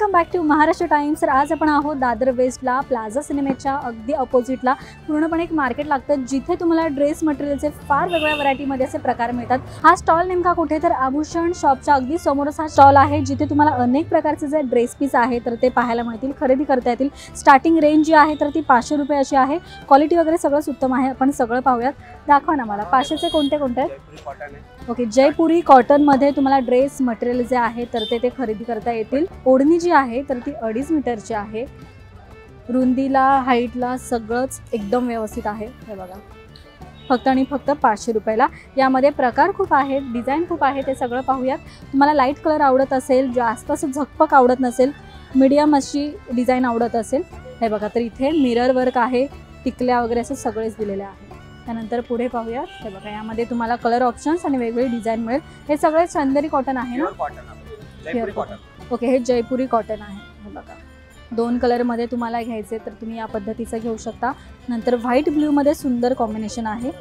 Welcome back to Maharashtra Times. तर आज आपण आहोत दादर वेस्टला प्लाझा सिनेमेच्या अगदी अपोजिटला। पूर्णपणे एक मार्केट लागतं जिथे तुम्हाला ड्रेस मटेरियलचे फार वेगवेगळ्या व्हरायटीमध्ये असे प्रकार मिळतात। हा स्टॉल नेमका कुठे तर आभूषण शॉपच्या अगदी समोरच हा स्टॉल आहे, जिथे तुम्हाला अनेक प्रकारचे जे ड्रेस पीस आहे तर ते पाहायला मिळतील, खरेदी करता येतील। स्टार्टिंग रेंज जी आहे तर ती 500 रुपये अशी आहे। क्वालिटी वगैरे सगळंच उत्तम आहे। आपण सगळं पाहूयात। दाखवा ना मला 500चे कोणते कोणते आहेत। ओके, जयपुरी कॉटन मध्ये तुम्हाला ड्रेस मटेरियल जे आहे तर ते खरेदी करता येतील। ओढणी जी आहे तर ती 2.5 मीटरची आहे। रुंदीला हाईटला सगळंच एकदम व्यवस्थित आहे। हे बघा, फक्त आणि फक्त 500 रुपयाला। यामध्ये प्रकार खूप आहेत, डिझाईन खूप आहे, ते सगळं पाहूयात। तुम्हाला लाईट कलर आवडत असेल, जास्त असं झकपक आवडत नसेल, मीडियम अशी डिझाईन आवडत असेल, हे बघा तर इथे मिरर वर्क आहे, टिकल्या वगैरे असं सगळेच दिलेले आहे। त्यानंतर पुढे पाहूयात। हे बघा, यामध्ये तुम्हाला कलर ऑप्शन्स आणि वेगवेगळी डिझाईन मिळेल। हे सगळे चंदेरी कॉटन आहे ना? Pure cotton. ओके, हे जयपुरी कॉटन आहे। हे बघा, 2 कलरमध्ये तुम्हाला घ्यायचे तर तुम्ही या पद्धतीचं घेऊ शकता। नंतर व्हाईट ब्ल्यू मध्ये सुंदर कॉम्बिनेशन आहे।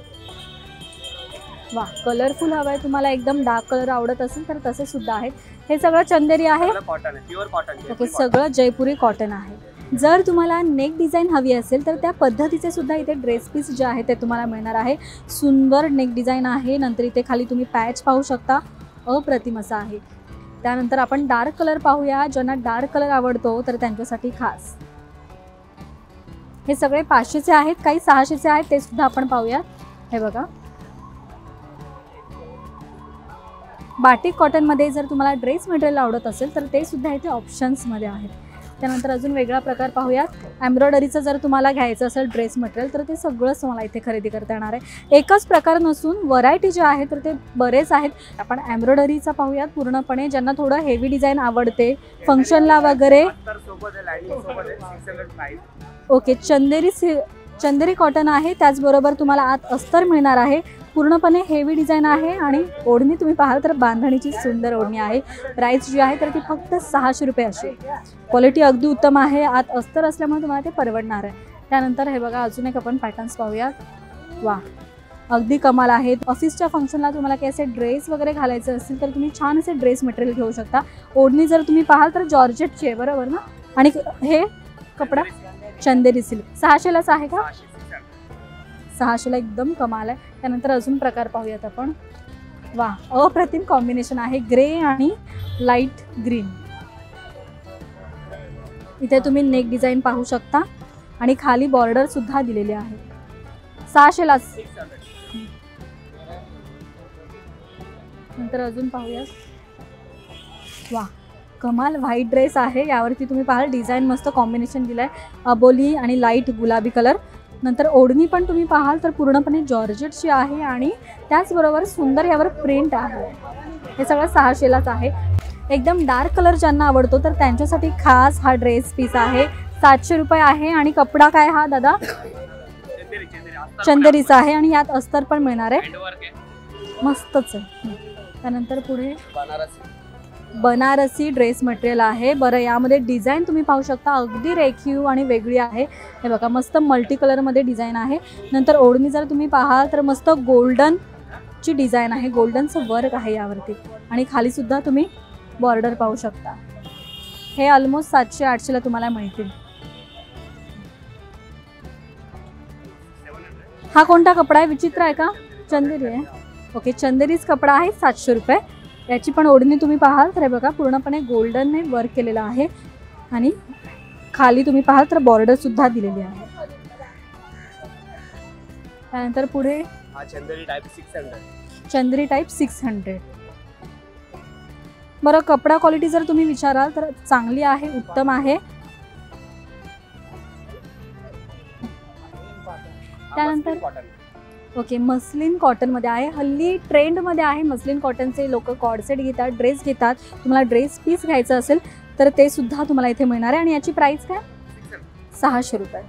वा, कलरफुल हवाय तुम्हाला, एकदम डार्क कलर आवडत असेल तर तसे सुद्धा आहेत। हे सगळं चंदेरी आहे, प्युअर कॉटन। ओके, सगळं जयपुरी कॉटन आहे। जर तुम्हाला नेक डिझाईन हवी असेल तर त्या पद्धतीचे सुद्धा इथे ड्रेस पीस जे आहे ते तुम्हाला मिळणार आहे। सुंदर नेक डिझाईन आहे। नंतर इथे खाली तुम्ही पॅच पाहू शकता, अप्रतिम असा आहे। त्यानंतर आपण डार्क कलर पाहूया। ज्यांना डार्क कलर आवडतो तर त्यांच्यासाठी खास हे सगळे 500चे आहेत, काही 600चे आहेत, ते सुद्धा आपण पाहूया। हे बघा, बाटिक कॉटन मध्ये जर तुम्हाला ड्रेस मटेरियल आवडत असेल तर ते सुद्धा इथे ऑप्शन्स मध्ये आहेत। त्यानंतर अजून वेगळा प्रकार पाहूयात। एम्ब्रॉयडरीचं जर तुम्हाला घ्यायचं असेल ड्रेस मटेरियल तर ते सगळंच तुम्हाला इथे खरेदी करता येणार आहे। एकच प्रकार नसून व्हरायटी जे आहे तर ते बरेच आहेत। आपण एम्ब्रॉयडरीचा पाहूयात पूर्णपणे। ज्यांना थोडं हेवी डिझाईन आवडते फंक्शनला वगैरे, ओके, चंदेरी कॉटन आहे। त्याचबरोबर तुम्हाला आत अस्तर मिळणार आहे। पूर्णपणे हेवी डिझाईन आहे आणि ओढणी तुम्ही पाहाल तर बांधणीची सुंदर ओढणी आहे। प्राइस जी आहे तर ती फक्त 600 रुपये अशी। क्वालिटी अगदी उत्तम आहे, आत अस्तर असल्यामुळे तुम्हाला ते परवडणार आहे। त्यानंतर हे बघा, अजून एक आपण पॅटर्न्स पाहूयात। वा, अगदी कमाल आहेत। ऑफिसच्या फंक्शनला तुम्हाला काही असे ड्रेस वगैरे घालायचे असतील तर तुम्ही छान असे ड्रेस मटेरियल घेऊ शकता। ओढणी जर तुम्ही पाहाल तर जॉर्जेटची आहे, बरोबर ना? आणि हे कपडा चंदेरी सिल्क 600लाच आहे का? 600ला, एकदम कमाल आहे। त्यानंतर अजून प्रकार पाहूयात आपण। वा, अप्रतिम कॉम्बिनेशन आहे, ग्रे आणि लाईट ग्रीन। इथे तुम्ही नेक डिझाईन पाहू शकता आणि खाली बॉर्डर सुद्धा दिलेली आहे। 600लाच। नंतर अजून पाहूयात। वा, कमाल व्हाईट ड्रेस आहे। यावरती तुम्ही पाहाल डिझाईन मस्त कॉम्बिनेशन दिलंय, अबोली आणि लाईट गुलाबी कलर। नंतर ओढणी पण तुम्ही पाहाल तर पूर्णपणे जॉर्जेटची आहे आणि त्याचबरोबर सुंदर यावर प्रिंट आहे। हे सगळं 600लाच आहे। एकदम डार्क कलर ज्यांना आवडतो तर त्यांच्यासाठी खास हा ड्रेस पीस आहे। 700 रुपये आहे आणि कपडा काय हा दादा? चंदेरीचा आहे आणि यात अस्तर पण मिळणार आहे, मस्तच आहे। त्यानंतर पुढे बनारसी ड्रेस मटेरियल आहे। बरं, यामध्ये डिझाईन तुम्ही पाहू शकता, अगदी रेखीव आणि वेगळी आहे। हे बघा, मस्त मल्टी कलरमध्ये डिझाईन आहे। नंतर ओढणी जर तुम्ही पाहाल तर मस्त गोल्डनची डिझाईन आहे, गोल्डनचं वर्क आहे यावरती आणि खाली सुद्धा तुम्ही बॉर्डर पाहू शकता। हे ऑलमोस्ट 700-800ला तुम्हाला मिळतील। हा कोणता कपडा आहे? विचित्र आहे का? चंदेरी आहे, ओके, चंदेरीच कपडा आहे, 700 रुपये। याची पण ओढणी तुम्ही पाहाल तर हे बघा, पूर्णपणे गोल्डनने वर्क केलेलं आहे आणि खाली तुम्ही पाहाल तर बॉर्डर सुद्धा दिलेली आहे। त्यानंतर पुढे चंदेरी टाईप 600। बरं, कपडा क्वालिटी जर तुम्ही विचाराल तर चांगली आहे, उत्तम आहे। त्यानंतर ओके, मस्लिन कॉटन मध्ये आहे। हल्ली ट्रेंड मध्ये आहे मस्लिन कॉटनचे, लोक कॉर्डसेट घेतात, ड्रेस घेतात। तुम्हाला ड्रेस पीस घ्यायचं असेल तर ते सुद्धा तुम्हाला इथे मिळणार आहे आणि याची प्राइस काय? 600 रुपये।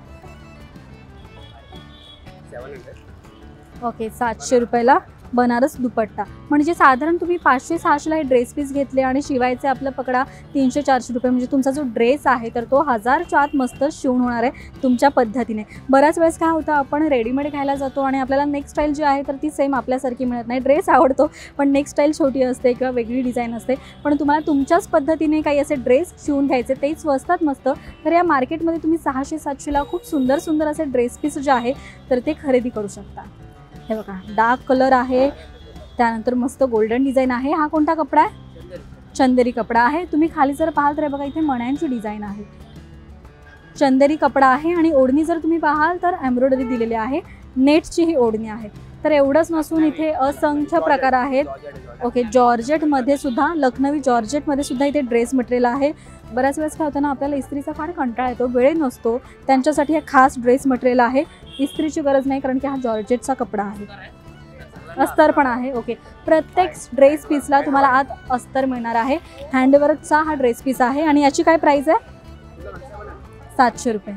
ओके, 700 रुपयाला बनारस दुपट्टा. म्हणजे साधारण तुम्ही 500-600ला हे ड्रेस पीस घेतले आणि शिवायचे आपलं पकडा 300-400 रुपये, म्हणजे तुमचा जो ड्रेस आहे तर तो 1000च्या आत मस्त शिवून होणार आहे तुमच्या पद्धतीने. बऱ्याच वेळेस काय होतं, आपण रेडीमेड घ्यायला जातो आणि आपल्याला नेक स्टाईल जी आहे तर ती सेम आपल्यासारखी मिळत नाही. ड्रेस आवडतो पण नेक स्टाईल छोटी असते किंवा वेगळी डिझाईन असते. पण तुम्हाला तुमच्याच पद्धतीने काही असे ड्रेस शिवून घ्यायचे, तेही स्वस्तात मस्त. तर या मार्केटमध्ये तुम्ही 600-700ला खूप सुंदर सुंदर असे ड्रेस पीस जे आहे तर ते खरेदी करू शकता. हे बघा, डार्क कलर आहे, त्यानंतर मस्त गोल्डन डिझाईन आहे. हा कोणता कपडा आहे? चंदेरी कपडा आहे. तुम्ही खाली जर पाहाल तर बघा इथे मण्यांची डिझाईन आहे. चंदेरी कपडा आहे आणि ओढणी जर तुम्ही पाहाल तर एम्ब्रॉयडरी दिलेली आहे. नेटची ही ओढणी आहे. तर एवढंच नसून इथे असंख्य प्रकार आहेत. ओके, जॉर्जेटमध्ये सुद्धा, लखनवी जॉर्जेटमध्ये सुद्धा इथे ड्रेस मटेरियल आहे. बऱ्याच वेळेस काय होतं ना, आपल्याला इस्त्रीचा फार कंटाळा येतो, वेळ नसतो, त्यांच्यासाठी हे खास ड्रेस मटेरियल आहे. इस्त्रीची गरज नाही कारण की हा जॉर्जेटचा कपडा आहे. अस्तर पण आहे. ओके, प्रत्येक ड्रेस पीसला तुम्हाला आत अस्तर मिळणार आहे. हँडवर्कचा हा ड्रेस पीस आहे आणि याची काय प्राईस आहे? 700 रुपये.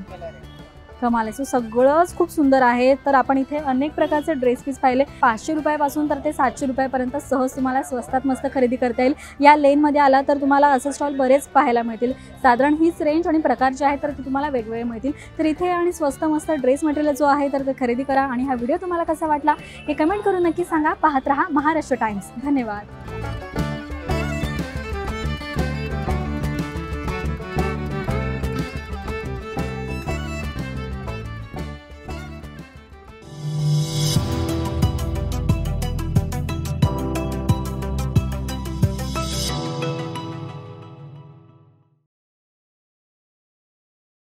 कमाल आहे. सो सगळंच खूप सुंदर आहे. तर आपण इथे अनेक प्रकारचे ड्रेस पीस पाहिले. 500 रुपयापासून तर ते 700 रुपयापर्यंत सहज तुम्हाला स्वस्तात मस्त खरेदी करता येईल. या लेनमध्ये आला तर तुम्हाला असे स्टॉल बरेच पाहायला मिळतील. साधारण हीच रेंज आणि प्रकार जे आहेत तर ते तुम्हाला वेगवेगळे मिळतील. तर इथे आणि स्वस्त मस्त ड्रेस मटेरियल जो आहे तर ते खरेदी करा. आणि हा व्हिडिओ तुम्हाला कसा वाटला हे कमेंट करून नक्की सांगा. पाहत रहा महाराष्ट्र टाइम्स. धन्यवाद.